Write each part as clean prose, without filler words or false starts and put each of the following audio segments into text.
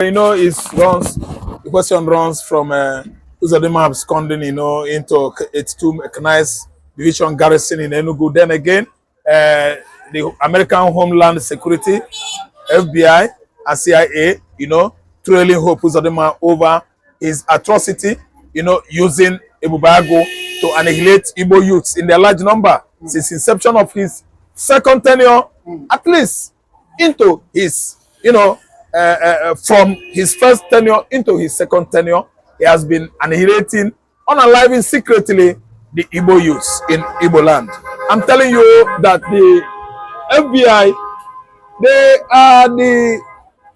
You know, the question runs from Uzodinma absconding, into its two Mechanize division garrison in Enugu. Then again, the American Homeland Security, FBI, and CIA, trailing Hope Uzodinma over his atrocity, using Ebubeagu to annihilate Igbo youths in their large number since inception of his second tenure, at least into his, from his first tenure into his second tenure, he has been annihilating, unaliving secretly the Igbo youths in Igbo land. I'm telling you that the FBI, they are the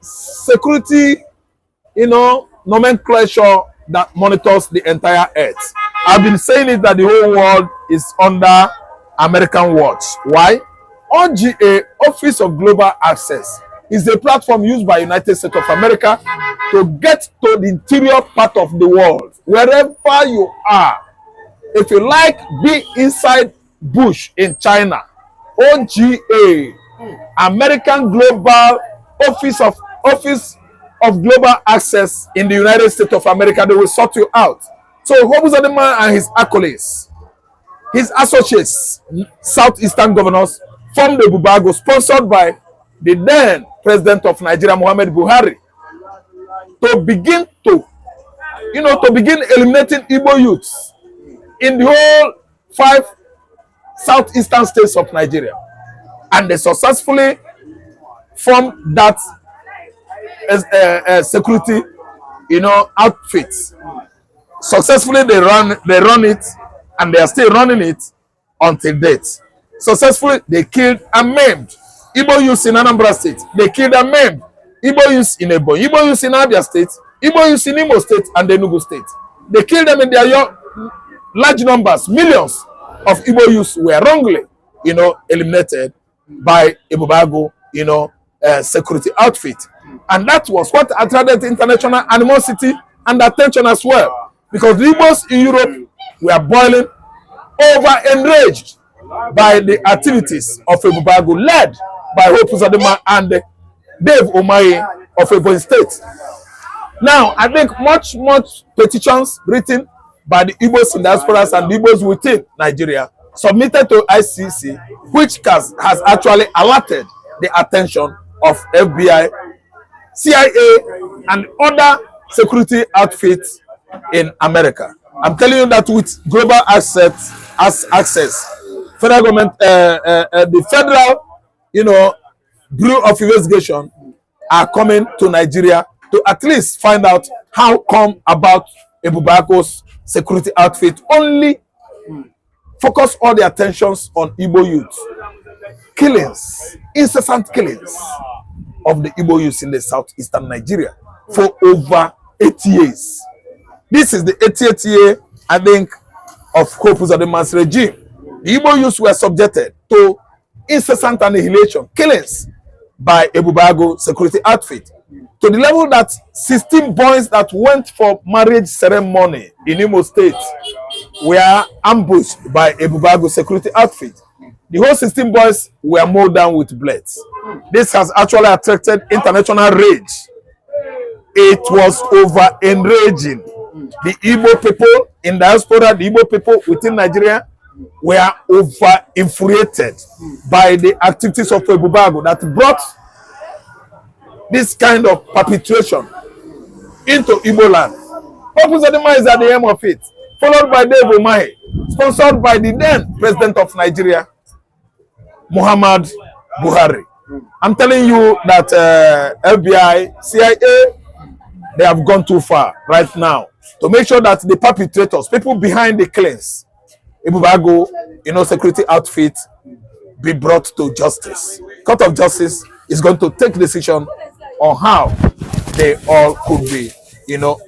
security, nomenclature that monitors the entire earth. I've been saying it that the whole world is under American watch. Why? OGA, Office of Global Access, is a platform used by United States of America to get to the interior part of the world, wherever you are. If you like, be inside bush in China. OGA, American Global Office of Global Access in the United States of America, they will sort you out. So Uzodinma and his acolytes, his associates, southeastern governors, formed the Ebubeagu, sponsored by the then president of Nigeria, Buhari, to begin eliminating Igbo youths in the whole 5 southeastern states of Nigeria. And they successfully formed that security, outfits. Successfully, they run it, and they are still running it until date. Successfully, they killed and maimed Igbo youths in Anambra State. They killed and maimed Igbo youths in Ebonyi, Igbo youths in Abia State, Igbo youths in Imo State and Enugu State. They killed them in their large numbers. Millions of Igbo youths were wrongly, eliminated by Ebubeagu, security outfit. And that was what attracted international animosity and attention as well. Because the Igbos in Europe were boiling over, enraged by the activities of Ebubeagu, led by Hope Uzodinma and Dave Umahi of Ebonyi State. Now, I think much petitions written by the Igbos in diasporas and the Igbos within Nigeria submitted to ICC, which has actually alerted the attention of FBI, CIA, and other security outfits in America. I'm telling you that with global access, federal government, the federal, Bureau of Investigation are coming to Nigeria to at least find out how come about Ebubeagu's security outfit only focus all the attentions on Igbo youth. Killings, incessant killings of the Igbo youth in the southeastern Nigeria for over 8 years. This is the 80th year, I think, of Hope Uzodinma's regime. The Igbo youths were subjected to incessant annihilation, killings by Ebubeagu security outfit, to the level that 16 boys that went for marriage ceremony in Imo State were ambushed by Ebubeagu security outfit. The whole 16 boys were mowed down with blades. This has actually attracted international rage. It was over enraging. The Igbo people in diaspora, the Igbo people within Nigeria were over infuriated by the activities of Ebubeagu that brought this kind of perpetration into Igbo land. Hope Uzodinma is at the aim of it, followed by Dave Umahi, sponsored by the then president of Nigeria, Buhari. I'm telling you that FBI, CIA, they have gone too far right now to make sure that the perpetrators, people behind the killings, Ebubeagu, security outfit, be brought to justice. Court of Justice is going to take decision on how they all could be,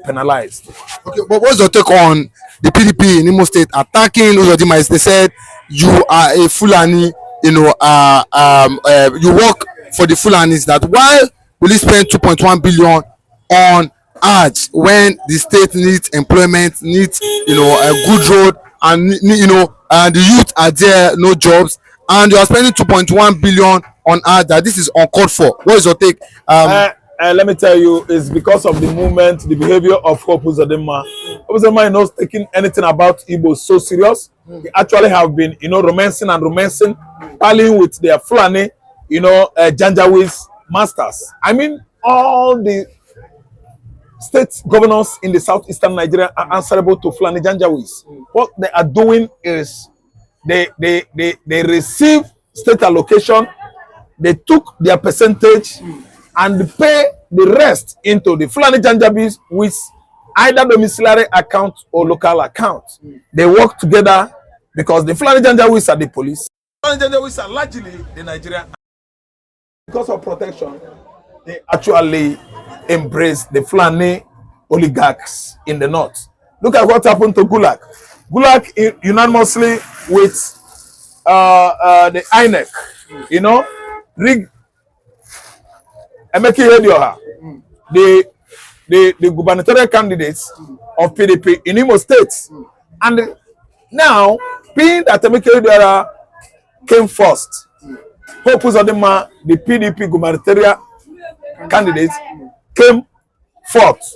penalized. Okay, but what's your take on the PDP in Imo State attacking Uzodinma? They said you are a Fulani, you work for the Fulanis. That why will you spend 2.1 billion on ads when the state needs employment, needs a good road, and and the youth are there, no jobs, and you are spending 2.1 billion on ads? That this is uncalled for. What is your take? let me tell you, it's because of the movement, the behavior of Hope Uzodinma. Hope Uzodinma is not taking anything about Igbo so serious. They actually have been, romancing, parlaying with their Fulani, Janjaweed masters. I mean, all the state governors in the southeastern Nigeria are answerable to Fulani Janjaweeds. What they are doing is they receive state allocation, they took their percentage and pay the rest into the Fulani Janjaweeds with either domiciliary account or local account. They work together because the Fulani Janjaweeds are the police. Fulani Janjaweeds are largely the Nigerian. Because of protection, they actually embrace the Fulani oligarchs in the north. Look at what happened to Gulag. Gulag unanimously with the INEC, rigged Emeki Hedioha, the gubernatorial candidates of PDP in Imo State. And now, being that Emeki Hedioha came first, Hope Uzodinma, the PDP gubernatorial candidate, came fourth.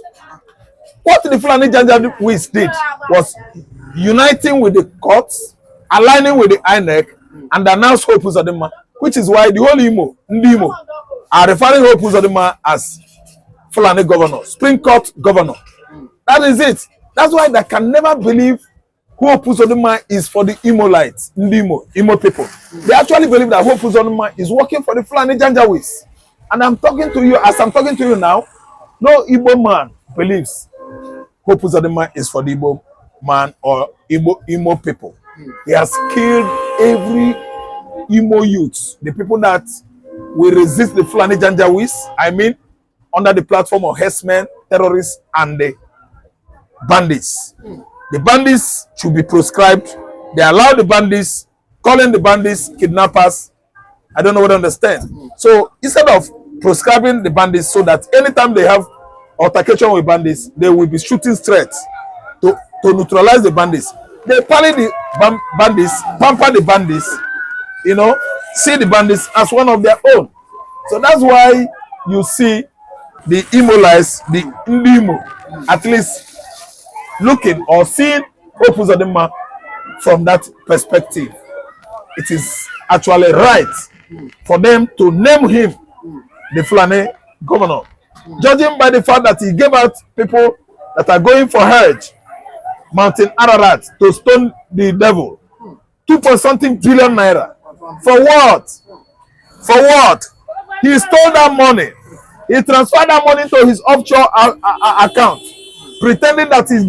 What the Fulani Janjaweeds did was uniting with the courts, aligning with the INEC, and announced Hope Uzodinma, which is why the whole Imo, are referring Hope Uzodinma as Fulani governor, Supreme Court governor. That is it. That's why they can never believe Hope Uzodinma is for the Imolites, Imo people. They actually believe that Hope Uzodinma is working for the Fulani Janjaweeds. And I'm talking to you, as I'm talking to you now, no Igbo man believes Hope Uzodinma is for the Igbo man or Imo people. He has killed every Imo youth, the people that will resist the Fulani Janjaweeds, I mean, under the platform of herdsmen, terrorists, and the bandits. The bandits should be proscribed. They allow the bandits, calling the bandits kidnappers. I don't know what to understand. So instead of proscribing the bandits so that anytime they have altercation with bandits, they will be shooting straight to neutralize the bandits. They parley the bandits, pamper the bandits, see the bandits as one of their own. So that's why you see the Imolites, the Ndimo, at least looking or seeing Hope Uzodinma from that perspective. It is actually right for them to name him the Fulani governor, judging by the fact that he gave out people that are going for Hajj, Mountain Ararat, to stone the devil, 2.something billion naira. For what? For what? He stole that money. He transferred that money to his offshore account, pretending that he's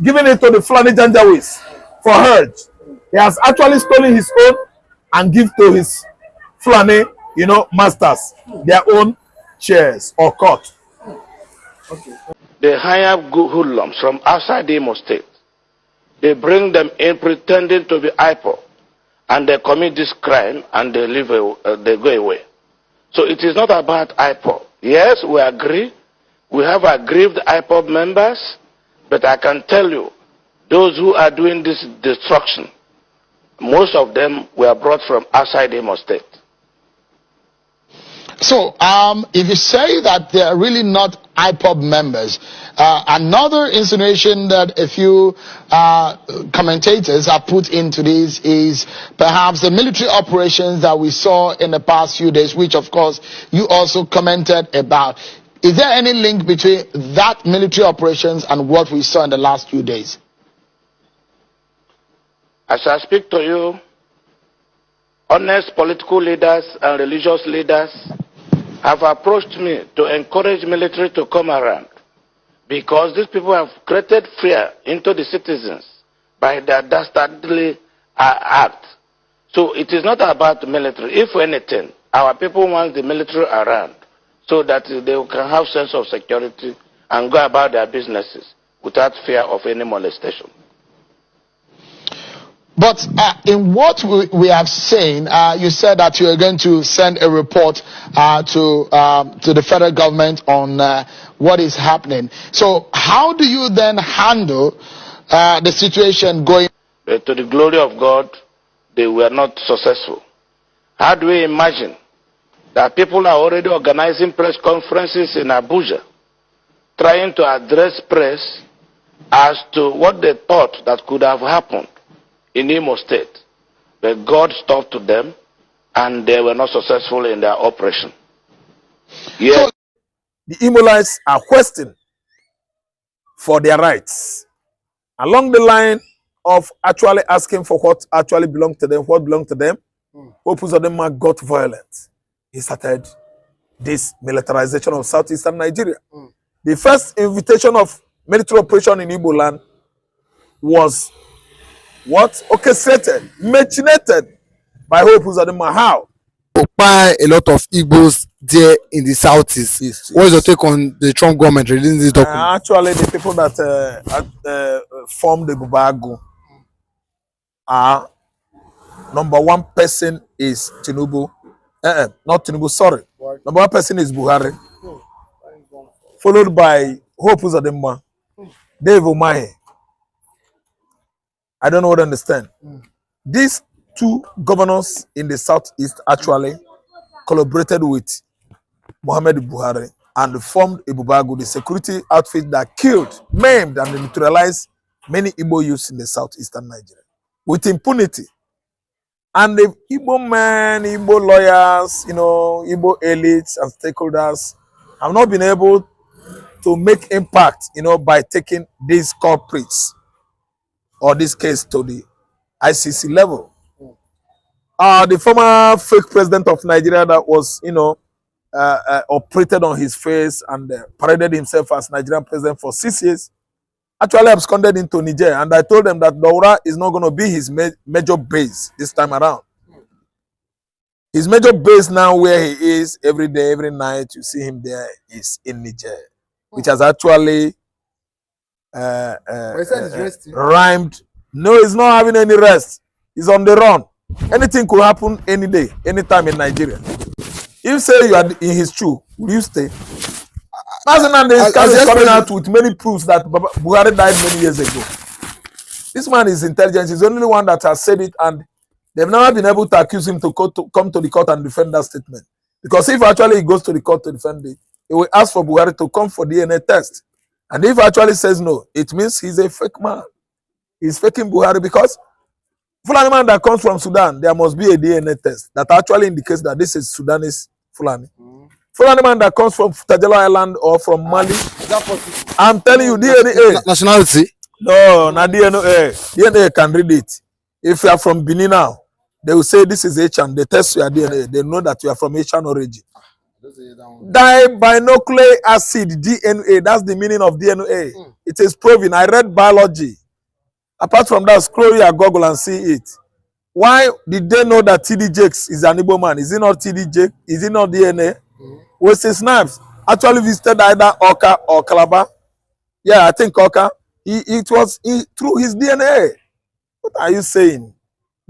giving it to the Fulani Janjaweeds for Hajj. He has actually stolen his own and give to his Fulani, masters, their own shares or court. Okay. They hire hoodlums from outside the Imo State. They bring them in pretending to be IPOB, and they commit this crime and they they go away. So it is not about IPOB. Yes, we agree. We have aggrieved IPOB members, but I can tell you, those who are doing this destruction, most of them were brought from outside Imo State. So, if you say that they are really not IPOB members, another insinuation that a few commentators have put into this is perhaps the military operations that we saw in the past few days, which of course you also commented about. Is there any link between that military operations and what we saw in the last few days? As I speak to you, honest political leaders and religious leaders have approached me to encourage military to come around, because these people have created fear into the citizens by their dastardly act. So it is not about the military. If anything, our people want the military around so that they can have sense of security and go about their businesses without fear of any molestation. But in what we have seen, you said that you are going to send a report to the federal government on what is happening. So how do you then handle the situation going? To the glory of God, they were not successful. How do we imagine that people are already organizing press conferences in Abuja, trying to address press as to what they thought that could have happened in Imo State. But God stopped them, and they were not successful in their operation. Yes. The Imolites are questioning for their rights along the line of actually asking for what actually belonged to them, what belonged to them. Hope Uzodinma got violent. He started this militarization of southeastern Nigeria. The first invitation of military operation in Igbo land was what? Orchestrated, machinated by Hope Uzodinma. How? Occupy a lot of Igbos there in the southeast. Yes, What is your take on the Trump government releasing this document? Actually, the people that formed the Ebubeagu are number one person is Tinubu. Not Tinubu, sorry. Number one person is Buhari. Followed by Hope Uzodinma, Dave Umahi. I don't know what to understand. These two governors in the southeast actually collaborated with Muhammad Buhari and formed Ebubeagu, the security outfit that killed, maimed, and neutralized many Igbo youths in the southeastern Nigeria with impunity. And the Igbo men, Igbo lawyers, Igbo elites and stakeholders have not been able to make impact, by taking these culprits or this case to the ICC level. The former fake president of Nigeria that was, operated on his face and paraded himself as Nigerian president for 6 years, actually absconded into Niger. And I told them that Daura is not going to be his major base this time around. His major base now, where he is every day, every night, you see him there, is in Niger, which has actually rhymed. No, he's not having any rest. He's on the run. Anything could happen any day, anytime in Nigeria. If you say you are in his shoe, will you stay? This guy is coming out with many proofs that Buhari died many years ago. This man is intelligent. He's the only one that has said it, and they've never been able to accuse him to come to the court and defend that statement. Because if actually he goes to the court to defend it, he will ask for Buhari to come for DNA test. And if actually says no, it means he's a fake man. He's faking Buhari because Fulani man that comes from Sudan, there must be a DNA test that actually indicates that this is Sudanese Fulani. Fulani man that comes from Tajalo Island or from Mali, I'm telling you, DNA. Nationality? No, not DNA. DNA can read it. If you are from Benin now, they will say this is H&. They test your DNA. They know that you are from H&. origin. Dinucleic acid, DNA. That's the meaning of DNA. It is proven. I read biology. Apart from that, scroll your Google and see it. Why did they know that TD Jakes is an Igbo man? Is it not TD Jake? Is it not DNA? Wesley Snipes actually visited either Oka or Calabar. Yeah, I think Oka. It was through his DNA. What are you saying?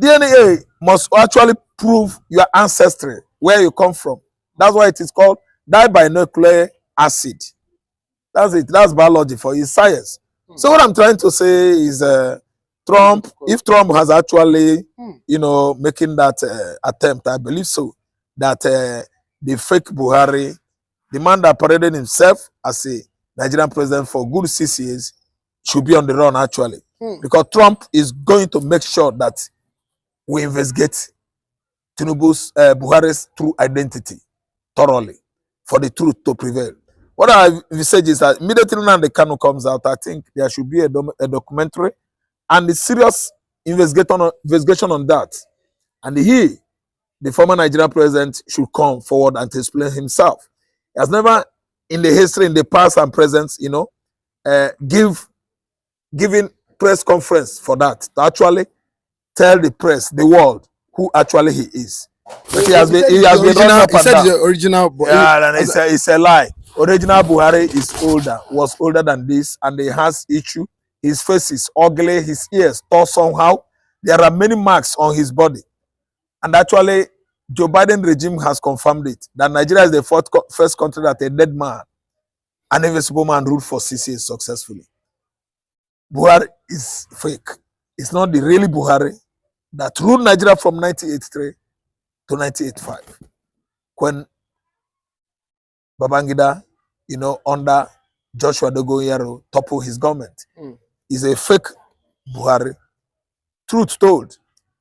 DNA must actually prove your ancestry, where you come from. That's why it is called dinucleic acid. That's it. That's biology for you, science. So what I'm trying to say is Trump, if Trump has actually, making that attempt, I believe so, that the fake Buhari, the man that paraded himself as a Nigerian president for good 6 years, should be on the run actually. Because Trump is going to make sure that we investigate Tinubu's Buhari's true identity thoroughly for the truth to prevail. What I envisage is that immediately now the Kanu comes out, I think there should be a documentary and a serious investigation on that. And he, the former Nigerian president, should come forward and to explain himself. He has never, in the history, in the past and present, giving press conference for that, to actually tell the press, the world, who actually he is. But he has been running up and down. The original. Yeah, and it's a lie. Original Buhari was older than this, and he has issue. His face is ugly, his ears tall somehow. There are many marks on his body. And actually, Joe Biden regime has confirmed it, that Nigeria is the first country that a dead man, an invisible man, ruled for 6 years successfully. Buhari is fake. It's not the really Buhari that ruled Nigeria from 1983 to 1985. when Babangida, under Joshua Dogoyaro toppled his government. Is a fake Buhari. Truth told.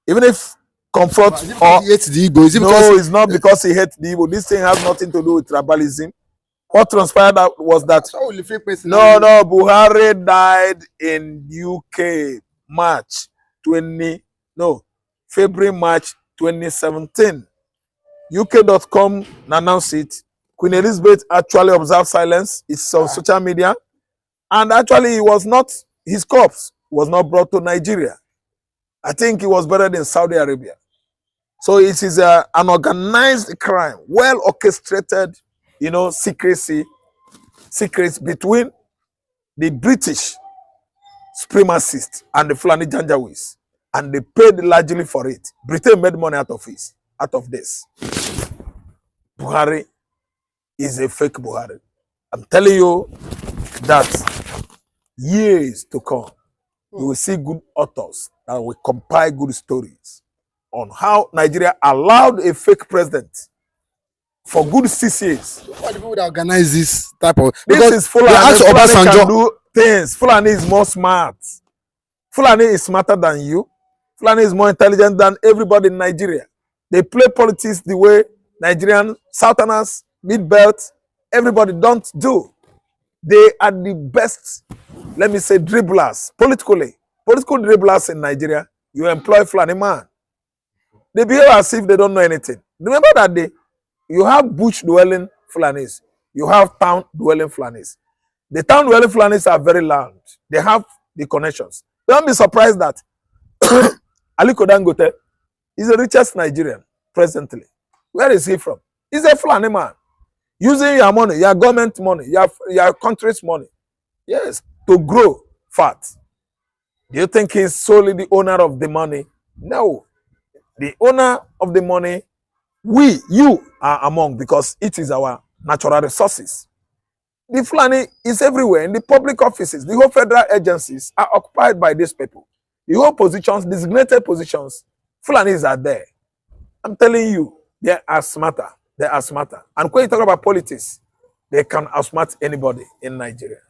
Even if comfort He hates the Igbo. Is it no, it's not because he hates the Igbo. This thing has nothing to do with tribalism. What transpired was that no, Buhari died in UK February, March 2017. UK.com announced it. Queen Elizabeth actually observed silence. It's on social media. And actually, his corpse was not brought to Nigeria. I think he was buried in Saudi Arabia. So it is an organized crime, well orchestrated, secrets between the British supremacists and the Fulani Janjaweeds. And they paid largely for it. Britain made money out of this. Buhari is a fake Buhari. I'm telling you that years to come, you will see good authors that will compile good stories on how Nigeria allowed a fake president for good 6 years. Who are the people that organize this type of? This is Fulani. Fulani can do things. Fulani is more smart. Fulani is smarter than you. Fulani is more intelligent than everybody in Nigeria. They play politics the way Nigerian Southerners, Mid-Belt, everybody don't do. They are the best, let me say, dribblers, political dribblers in Nigeria. You employ Fulani man. They behave as if they don't know anything. Remember that you have bush dwelling Fulanis. You have town dwelling Fulanis. The town dwelling Fulanis are very loud. They have the connections. Don't be surprised that Aliko Dangote is the richest Nigerian presently. Where is he from? He's a Fulani man. Using your money, your government money, your country's money, yes, to grow fat. Do you think he's solely the owner of the money? No. The owner of the money, you are among, because it is our natural resources. The Fulani is everywhere in the public offices. The whole federal agencies are occupied by these people. The whole positions, designated positions, Fulanis are there. I'm telling you, they are smarter. They are smarter. And when you talk about politics, they can outsmart anybody in Nigeria.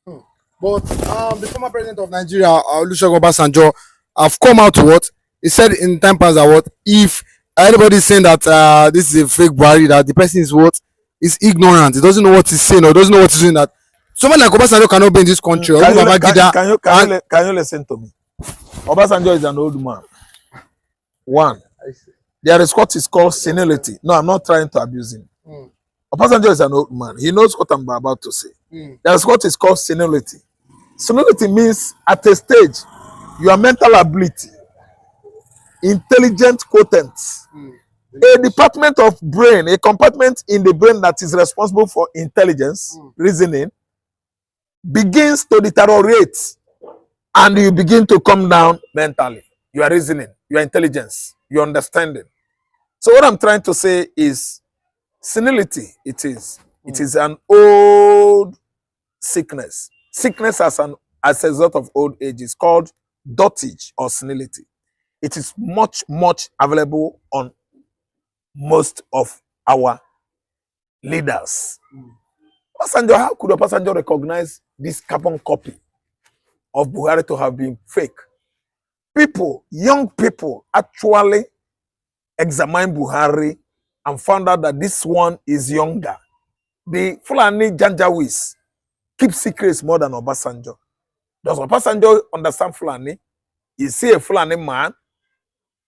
But the former president of Nigeria, Olusegun Obasanjo, have come out to what? He said in time past that what? If anybody is saying that this is a fake Buhari, that the person is what? Is ignorant. He doesn't know what he's saying or doesn't know what he's doing. That someone like Obasanjo cannot be in this country. Can you listen to me? Obasanjo is an old man. One. There is what is called senility. No, I'm not trying to abuse him. Obasanjo is an old man. He knows what I'm about to say. There is what is called senility. Senility means at a stage, your mental ability, intelligent quotients, a department of brain, a compartment in the brain that is responsible for intelligence, reasoning, begins to deteriorate, and you begin to come down mentally. Your reasoning, your intelligence, your understanding. So what I'm trying to say is senility. It is an old sickness. Sickness as a result of old age is called dotage or senility. It is much available on most of our leaders. Obasanjo, how could Obasanjo recognize this carbon copy of Buhari to have been fake? People, young people, actually examined Buhari and found out that this one is younger. The Fulani Janjaweeds keep secrets more than Obasanjo. Does Obasanjo understand Fulani? Is he a Fulani man?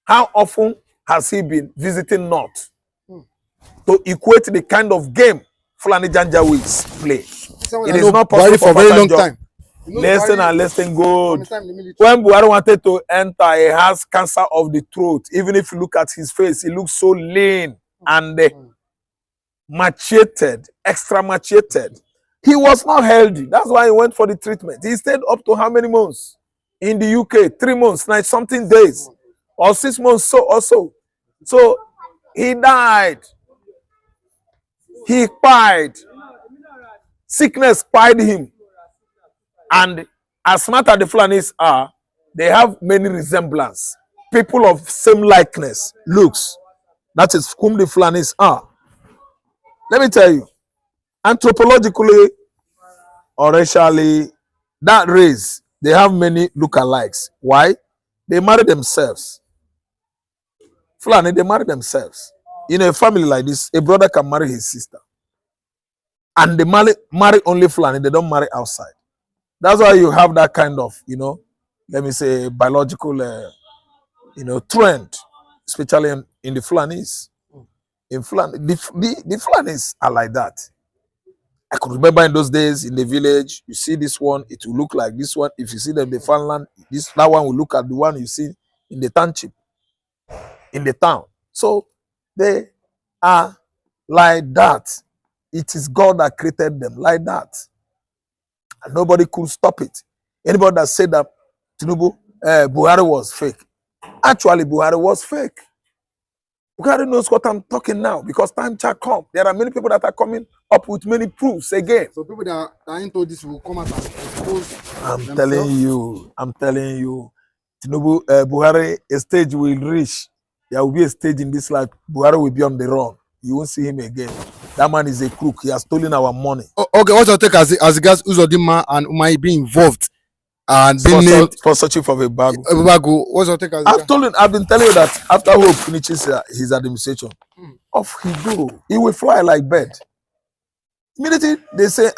How often has he been visiting North to equate the kind of game Fulani Janjaweeds play? It is not possible for a very long time. Listen and listen good. When Buhari wanted to enter, he has cancer of the throat. Even if you look at his face, he looks so lean and macheted, extra macheted. He was not healthy. That's why he went for the treatment. He stayed up to how many months? In the UK, 3 months, 9 something days, or 6 months or so. So he died. He pied. Sickness pied him. And as smart as the Fulanis are, they have many resemblance. People of same likeness, looks. That is whom the Fulanis are. Let me tell you, anthropologically or racially, that race, they have many lookalikes. Why? They marry themselves. Fulani, they marry themselves. In a family like this, a brother can marry his sister. And they marry only Fulani, they don't marry outside. That's why you have that kind of, let me say, biological, trend, especially in the Fulanis. In Fulani, the Fulanis are like that. I could remember in those days in the village, you see this one, it will look like this one. If you see them in the farmland, that one will look at the one you see in the township, in the town. So they are like that. It is God that created them like that. And nobody could stop it. Anybody that said that Buhari was fake. Actually, Buhari was fake. Buhari knows what I'm talking now because time shall come. There are many people that are coming up with many proofs again. So people that are into this will come out and expose I'm telling you. Tinubu, Buhari, a stage will reach. There will be a stage in this life. Buhari will be on the run. You won't see him again. That man is a crook. He has stolen our money. Okay, what's your take as regards Uzodinma and Umai being involved and being named for searching for Ebubeagu? What's your take as I've been telling you that after Hope finishes his administration, off he go. He will fly like bird. Immediately they say,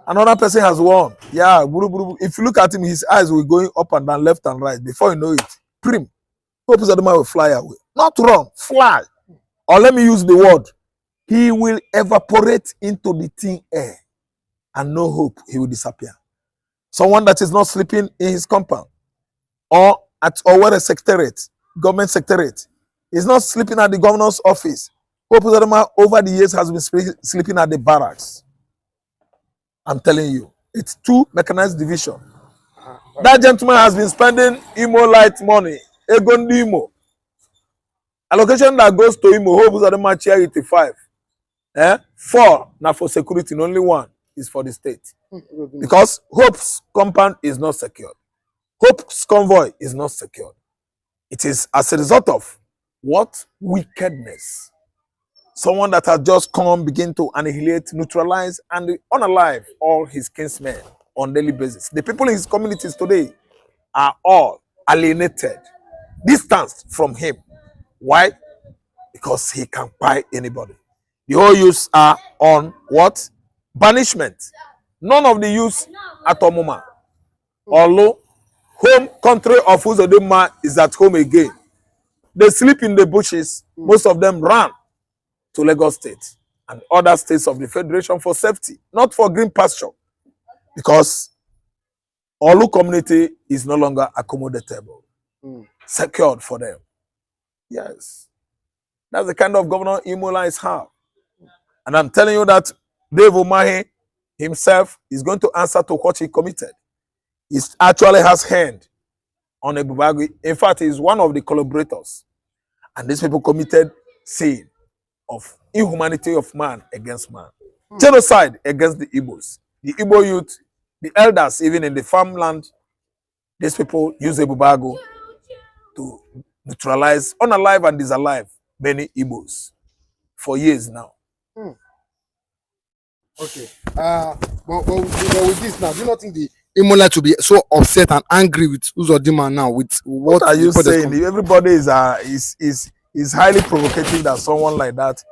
another person has won. Yeah, if you look at him, his eyes will going up and down, left and right. Before you know it, prim. Hope Uzodinma will fly away. Not run, fly. Or let me use the word. He will evaporate into the thin air. And no hope, he will disappear. Someone that is not sleeping in his compound or where a secretariat, government secretariat, is not sleeping at the governor's office. Hope Uzodinma over the years has been sleeping at the barracks. I'm telling you, it's 2 mechanized division. That gentleman has been spending Imo light money, Egondi Imo. Allocation that goes to Imo, Hope Uzodinma chair 85. 4 now for security, and only 1 is for the state. Because Hope's compound is not secured. Hope's convoy is not secured. It is as a result of what? Wickedness. Someone that has just come, begin to annihilate, neutralize, and unalive all his kinsmen on daily basis. The people in his communities today are all alienated, distanced from him. Why? Because he can buy anybody. The whole youths are on what? Banishment. None of the youths at Omuma. Although home country of Uzodinma is at home again. They sleep in the bushes. Most of them ran to Lagos State and other states of the Federation for safety, not for green pasture. Because Olu community is no longer accommodatable, secured for them. Yes. That's the kind of governor Imola is have. And I'm telling you that Dave Umahi himself is going to answer to what he committed. He actually has hand on Ebubeagu. In fact, he's one of the collaborators. And these people committed sin of inhumanity of man against man. Genocide against the Igbos. The Igbo youth, the elders, even in the farmland, these people use Ebubeagu to neutralize, unalive and disalive many Igbos for years now. Okay. But with this now, do you not think the Imola to be so upset and angry with Uzodinma now with what are you saying? Everybody is highly provocative that someone like that,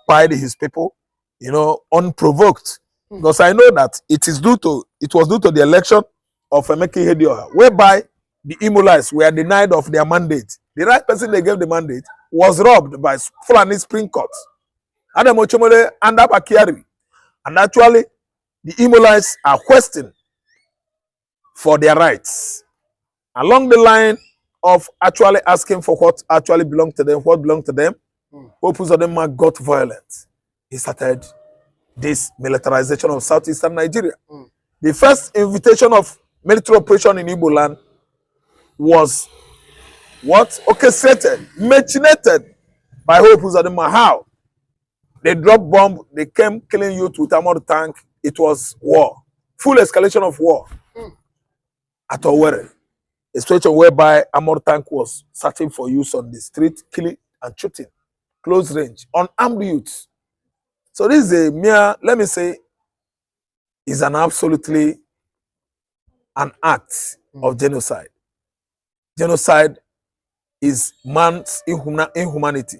quiet his people, unprovoked. Because I know that it was due to the election of Emeka Ihedioha, whereby the Imolais were denied of their mandate. The right person they gave the mandate was robbed by Fulani Supreme Court. Adam Ochomole and Abakiari. And actually, the Imolais are questioned for their rights. Along the line of actually asking for what actually belonged to them, what belonged to them, Hope Uzodinma got violent. He started this militarization of southeastern Nigeria. The first invitation of military operation in Igbo land was what? Orchestrated, machinated by Hope Uzodinma. How? They dropped bomb, they came killing youth with armored tank. It was war. Full escalation of war at Owerri. A situation whereby armored tank was searching for youths on the street, killing and shooting. Close range, unarmed youths. So this is a mere, let me say, is an absolutely an act of genocide. Genocide is man's inhumanity,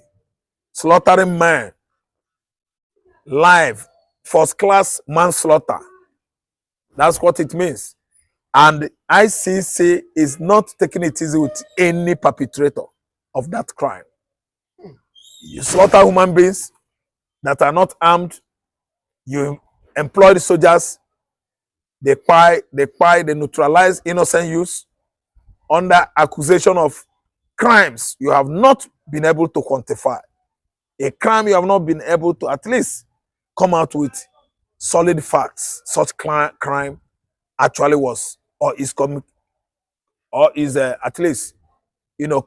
slaughtering man, live, first class manslaughter. That's what it means. And ICC is not taking it easy with any perpetrator of that crime. You slaughter human beings that are not armed, you employ the soldiers, they neutralize innocent youths under accusation of crimes you have not been able to quantify. A crime you have not been able to at least come out with solid facts. Such crime actually was or is at least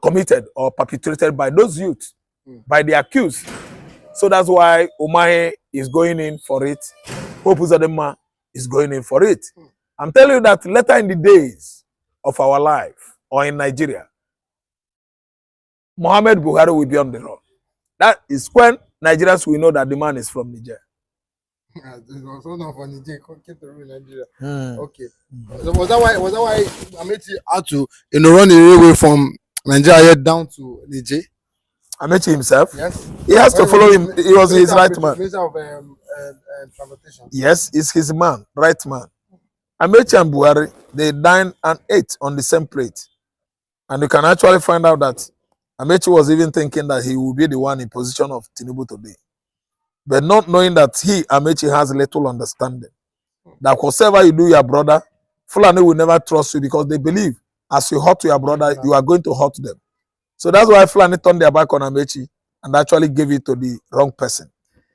committed or perpetrated by those youths, by the accused. So that's why Umahi is going in for it. Hope Uzodinma is going in for it. I'm telling you that later in the days of our life or in Nigeria, Muhammad Buhari will be on the road. That is when Nigerians will know that the man is from Niger. So not for Niger, keep the rule in Nigeria. Okay. So was that why Amechi had to run away from Nigeria down to Niger? Amechi himself? Yes. He has to follow him. He was his right man. Minister of Transportation. Yes, he's his man, right man. Amechi and Buhari, they dined and ate on the same plate. And you can actually find out that Amechi was even thinking that he will be the one in position of Tinubu today. But not knowing that he, Amechi, has little understanding. That whatever you do your brother, Fulani will never trust you because they believe as you hurt your brother, you are going to hurt them. So that's why Fulani turned their back on Amechi and actually gave it to the wrong person.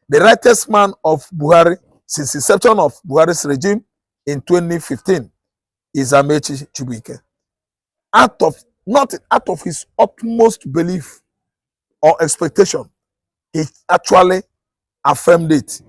The rightest man of Buhari since the inception of Buhari's regime in 2015 is Amechi Chibuike. Not out of his utmost belief or expectation, he actually affirmed it.